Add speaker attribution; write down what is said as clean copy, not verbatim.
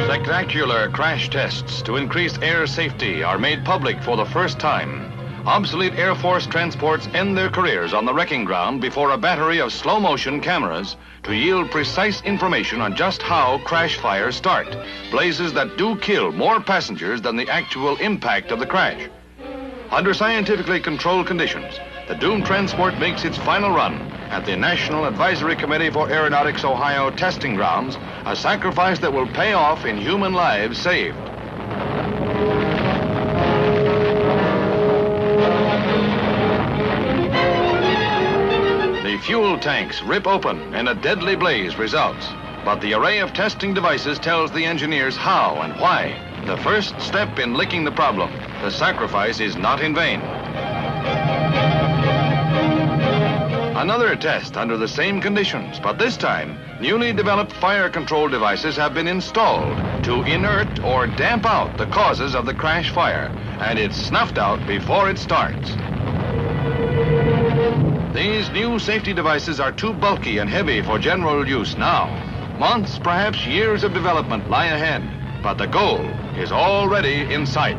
Speaker 1: Spectacular crash tests to increase air safety are made public for the first time. Obsolete Air Force transports end their careers on the wrecking ground before a battery of slow-motion cameras to yield precise information on just how crash fires start. Blazes that do kill more passengers than the actual impact of the crash. Under scientifically controlled conditions, the doomed transport makes its final run at the National Advisory Committee for Aeronautics Ohio testing grounds, a sacrifice that will pay off in human lives saved. The fuel tanks rip open and a deadly blaze results. But the array of testing devices tells the engineers how and why. The first step in licking the problem. The sacrifice is not in vain. Another test under the same conditions, but this time, newly developed fire control devices have been installed to inert or damp out the causes of the crash fire, and it's snuffed out before it starts. These new safety devices are too bulky and heavy for general use now. Months, perhaps years of development lie ahead, but the goal is already in sight.